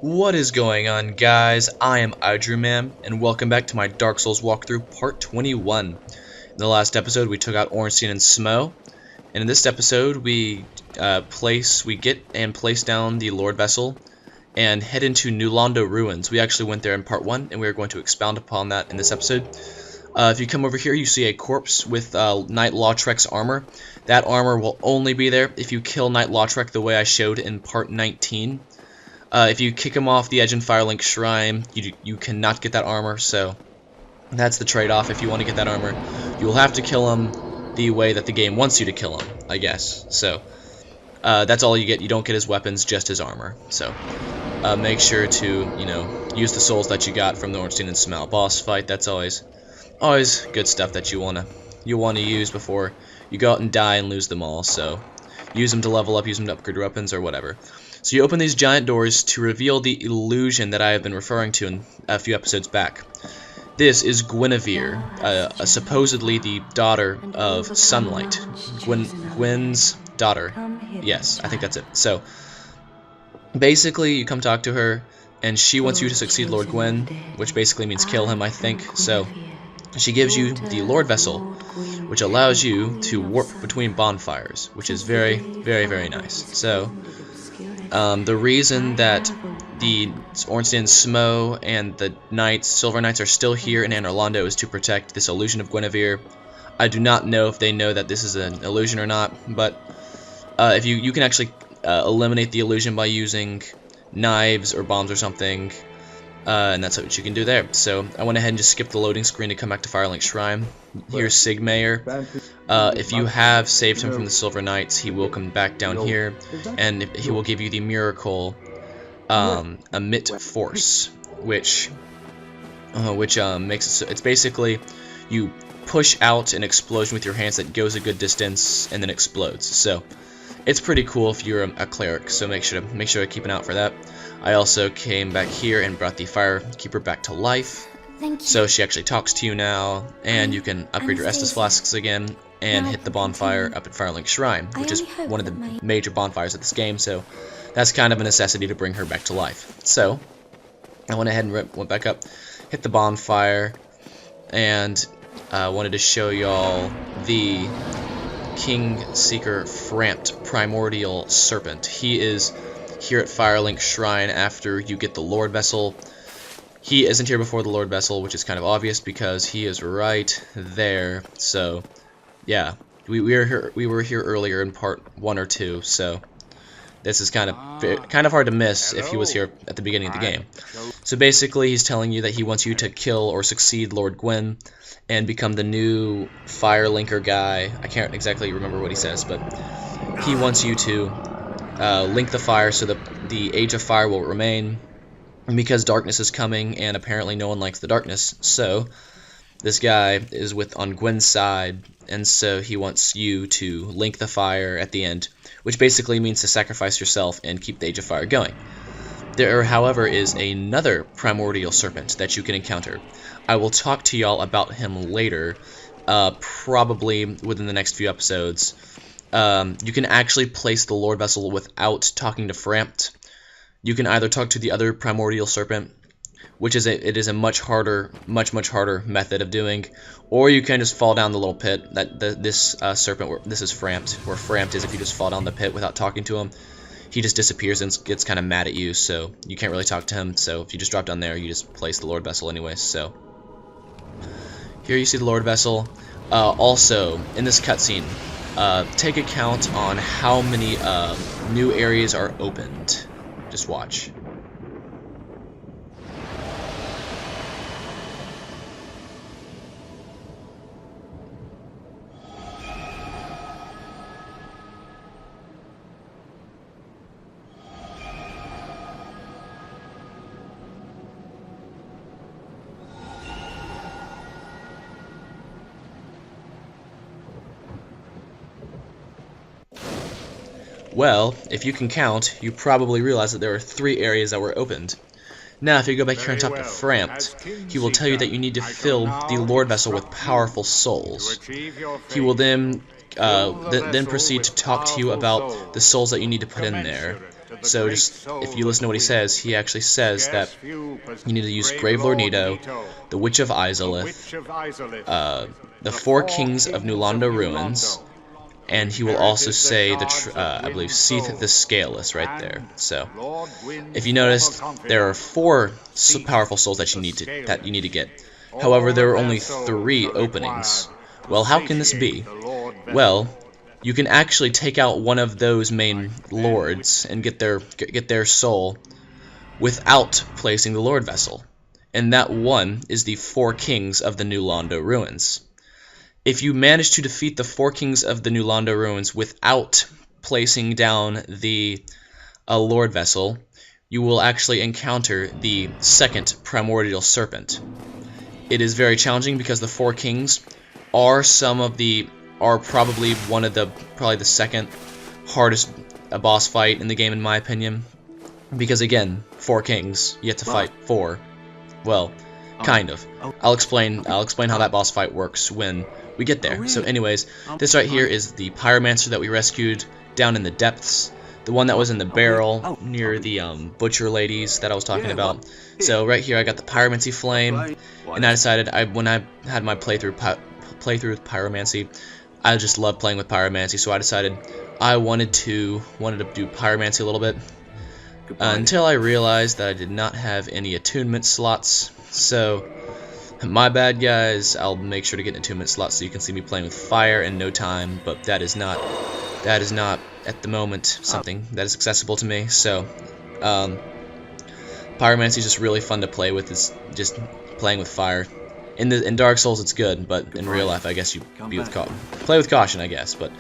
What is going on, guys? I am IDrewMan, and welcome back to my Dark Souls walkthrough part 21. In the last episode, we took out Ornstein and Smo, and in this episode, we get and place down the Lord Vessel and head into New Londo Ruins. We actually went there in part 1, and we are going to expound upon that in this episode. If you come over here, you see a corpse with Knight Lautrec's armor. That armor will only be there if you kill Knight Lautrec the way I showed in part 19. If you kick him off the edge in Firelink Shrine, you cannot get that armor, so that's the trade-off. If you want to get that armor, you will have to kill him the way that the game wants you to kill him, I guess. So that's all you get. You don't get his weapons, just his armor. So make sure to, use the souls that you got from the Ornstein and Smell boss fight. That's always good stuff that you wanna use before you go out and die and lose them all. So use them to level up, use them to upgrade your weapons or whatever. So you open these giant doors to reveal the illusion that I have been referring to in a few episodes back. This is Guinevere, supposedly the daughter of Sunlight. Gwen's daughter. Yes, I think that's it. So basically, you come talk to her, and she wants you to succeed Lord Gwyn, which basically means kill him, I think. So she gives you the Lord Vessel, which allows you to warp between bonfires, which is very, very, very nice. So the reason that the Ornstein Smo and the Silver Knights are still here in Anor Londo is to protect this illusion of Guinevere. I do not know if they know that this is an illusion or not, but if you can actually eliminate the illusion by using knives or bombs or something, and that's what you can do there. So I went ahead and just skipped the loading screen to come back to Firelink Shrine. Here's Sigmayer. If you have saved him from the Silver Knights, he will come back down here, and he will give you the miracle Emit Force, which makes it's basically you push out an explosion with your hands that goes a good distance and then explodes. So it's pretty cool if you're a cleric. So make sure to keep an eye out for that. I also came back here and brought the Firekeeper back to life. So she actually talks to you now, and you can upgrade your Estus Flasks again and hit the bonfire up at Firelink Shrine, which is one of the major bonfires of this game, so that's kind of a necessity to bring her back to life. So I went ahead and went back up, hit the bonfire, and wanted to show y'all the King Seeker Frampt Primordial Serpent. He is here at Firelink Shrine after you get the Lord Vessel. He isn't here before the Lord Vessel, which is kind of obvious because he is right there. So yeah, we were here earlier in part 1 or 2, so this is kind of hard to miss if he was here at the beginning of the game. So basically, he's telling you that he wants you to kill or succeed Lord Gwyn and become the new Firelinker guy. I can't exactly remember what he says, but he wants you to link the fire so that the Age of Fire will remain, because darkness is coming, and apparently no one likes the darkness. So this guy is on Gwyn's side, and so he wants you to link the fire at the end, which basically means to sacrifice yourself and keep the Age of Fire going. There, however, is another Primordial Serpent that you can encounter. I will talk to y'all about him later, probably within the next few episodes. You can actually place the Lord Vessel without talking to Frampt. You can either talk to the other Primordial Serpent, which is it is a much harder method of doing, or you can just fall down the little pit. This serpent, this is Frampt, where Frampt is if you just fall down the pit without talking to him. He just disappears and gets kind of mad at you, so you can't really talk to him. So if you just drop down there, you just place the Lord Vessel anyways. So here you see the Lord Vessel. Also, in this cutscene, take account on how many new areas are opened. Just watch. Well, if you can count, you probably realize that there are 3 areas that were opened. Now, if you go back here and talk to Frampt, he will tell you that you need to fill the Lord Vessel with powerful souls. He will then proceed to talk to you about the souls that you need to put in there. So just, if you listen to what he says, he actually says that you need to use Gravelord Nito, the Witch of Izalith, the 4 Kings of New Londo Ruins, and he will also say the, I believe, Seath the Scaleless right there. So, if you noticed, there are 4 powerful souls that you need to get. However, there are only 3 openings. Well, how can this be? Well, you can actually take out one of those main lords and get their soul without placing the Lord Vessel, and that one is the 4 Kings of the New Londo Ruins. If you manage to defeat the 4 Kings of the New Londo Ruins without placing down the Lord Vessel, you will actually encounter the 2nd Primordial Serpent. It is very challenging because the 4 Kings are probably the 2nd hardest boss fight in the game, in my opinion. Because again, 4 Kings, you have to fight 4. Well, kind of. I'll explain how that boss fight works when we get there. So anyways, this right here is the Pyromancer that we rescued down in the depths. The one that was in the barrel near the butcher ladies that I was talking about. So right here I got the Pyromancy Flame, and I decided when I had my playthrough with Pyromancy, I just love playing with Pyromancy, so I decided I wanted to do Pyromancy a little bit. Until I realized that I did not have any attunement slots, so my bad, guys. I'll make sure to get an attunement slot so you can see me playing with fire in no time, but that is not at the moment something that is accessible to me. So Pyromancy is just really fun to play with. It's just playing with fire. In Dark Souls it's good, but in real life I guess you play with caution, I guess. But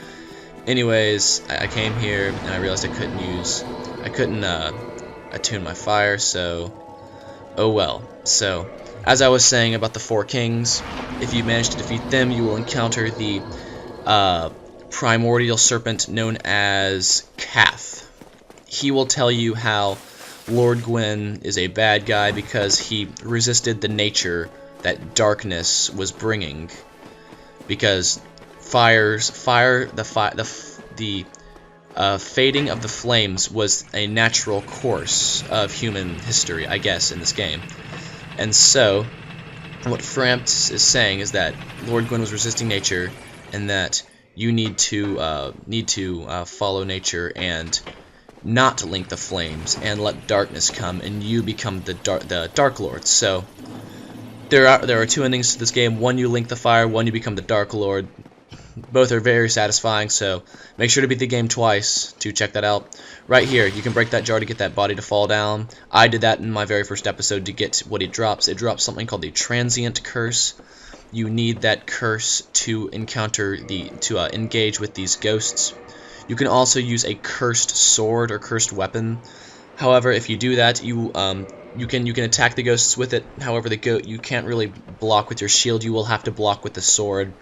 anyways, I came here and I realized I couldn't attune my fire, so oh well. So as I was saying about the 4 Kings, if you manage to defeat them, you will encounter the Primordial Serpent known as Kath. He will tell you how Lord Gwyn is a bad guy because he resisted the nature that darkness was bringing. Because the fading of the flames was a natural course of human history, I guess, in this game. And so, what Frampt is saying is that Lord Gwyn was resisting nature, and that you need to follow nature and not link the flames and let darkness come, and you become the Dark Lord. So there are 2 endings to this game. One, you link the fire. One, you become the Dark Lord. Both are very satisfying, so make sure to beat the game twice to check that out. Right here, you can break that jar to get that body to fall down. I did that in my very first episode to get what it drops. It drops something called the Transient Curse. You need that curse to engage with these ghosts. You can also use a cursed sword or cursed weapon. However, if you do that, you can attack the ghosts with it. However, you can't really block with your shield. You will have to block with the sword.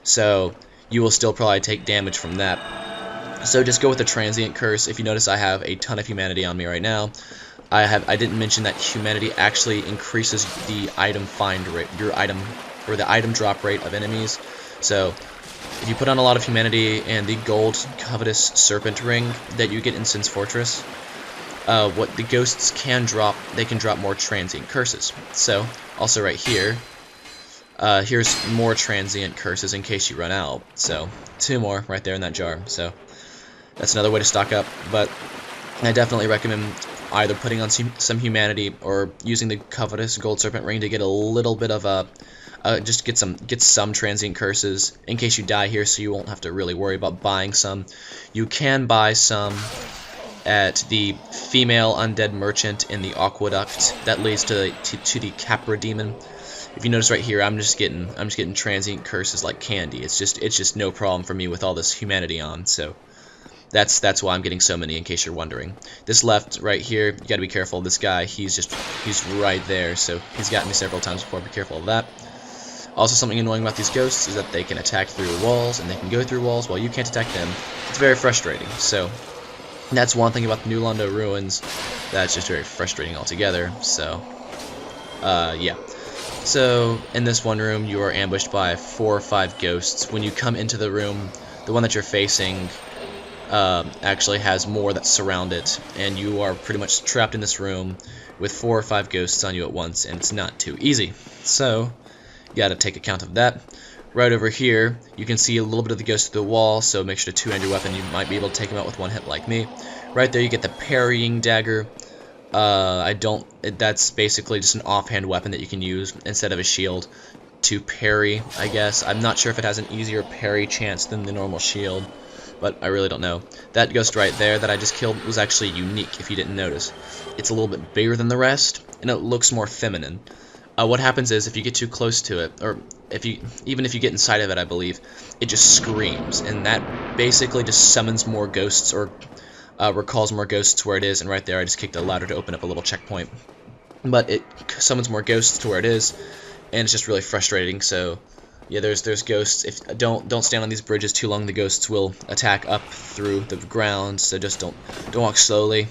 So you will still probably take damage from that. So just go with the Transient Curse. If you notice, I have a ton of humanity on me right now. I didn't mention that humanity actually increases the item find rate, the item drop rate of enemies. So if you put on a lot of humanity and the gold Covetous Serpent ring that you get in Sin's Fortress, what the ghosts can drop, they can drop more Transient Curses. So also right here, here's more Transient Curses in case you run out. So 2 more right there in that jar. So that's another way to stock up. But I definitely recommend either putting on some humanity or using the Covetous Gold Serpent ring to get a little bit of just get some Transient Curses in case you die here, so you won't have to really worry about buying some. You can buy some at the female undead merchant in the aqueduct that leads to the Capra demon. If you notice right here, I'm just getting Transient Curses like candy. It's just no problem for me with all this humanity on. So that's why I'm getting so many, in case you're wondering. This left right here, you got to be careful. This guy, he's right there, so he's gotten me several times before. Be careful of that. Also, something annoying about these ghosts is that they can attack through walls, and they can go through walls while you can't attack them. It's very frustrating. So that's one thing about the New Londo Ruins that's just very frustrating altogether. So yeah. So in this one room, you are ambushed by 4 or 5 ghosts. When you come into the room, the one that you're facing, actually has more that surround it, and you are pretty much trapped in this room with 4 or 5 ghosts on you at once, and it's not too easy. So, you gotta take account of that. Right over here, you can see a little bit of the ghost through the wall, so make sure to two-hand your weapon. You might be able to take him out with one hit like me. Right there, you get the parrying dagger. That's basically just an offhand weapon that you can use instead of a shield to parry, I guess. I'm not sure if it has an easier parry chance than the normal shield, but I really don't know. That ghost right there that I just killed was actually unique, if you didn't notice. It's a little bit bigger than the rest, and it looks more feminine. What happens is, if you get too close to it, or even if you get inside of it, I believe, it just screams, and that basically just summons more ghosts, or recalls more ghosts where it is, and right there I just kicked the ladder to open up a little checkpoint. But it summons more ghosts to where it is, and it's just really frustrating. So yeah, there's ghosts. If don't stand on these bridges too long, the ghosts will attack up through the ground, so just don't walk slowly.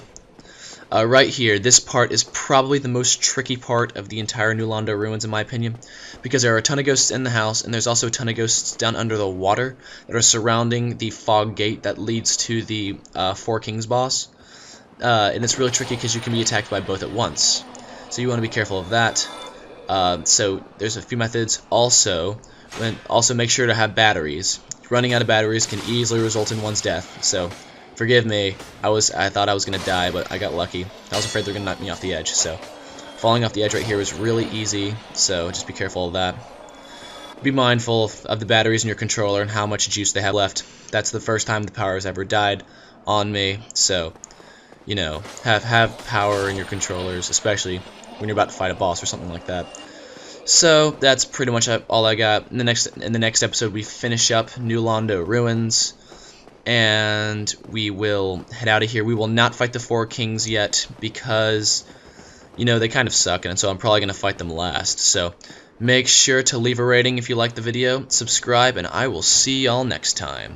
Right here, this part is probably the most tricky part of the entire New Londo Ruins, in my opinion, because there are a ton of ghosts in the house, and there's also a ton of ghosts down under the water that are surrounding the fog gate that leads to the Four Kings boss. And it's really tricky because you can be attacked by both at once, so you want to be careful of that. So there's a few methods. Also make sure to have batteries. Running out of batteries can easily result in one's death, so forgive me, I thought I was going to die, but I got lucky. I was afraid they were going to knock me off the edge, so falling off the edge right here was really easy, so just be careful of that. Be mindful of the batteries in your controller and how much juice they have left. That's the first time the power has ever died on me, so, you know, have power in your controllers, especially when you're about to fight a boss or something like that. So that's pretty much all I got. In the next episode, we finish up New Londo Ruins, and we will head out of here. We will not fight the Four Kings yet because, you know, they kind of suck, and so I'm probably going to fight them last. So make sure to leave a rating if you like the video, subscribe, and I will see y'all next time.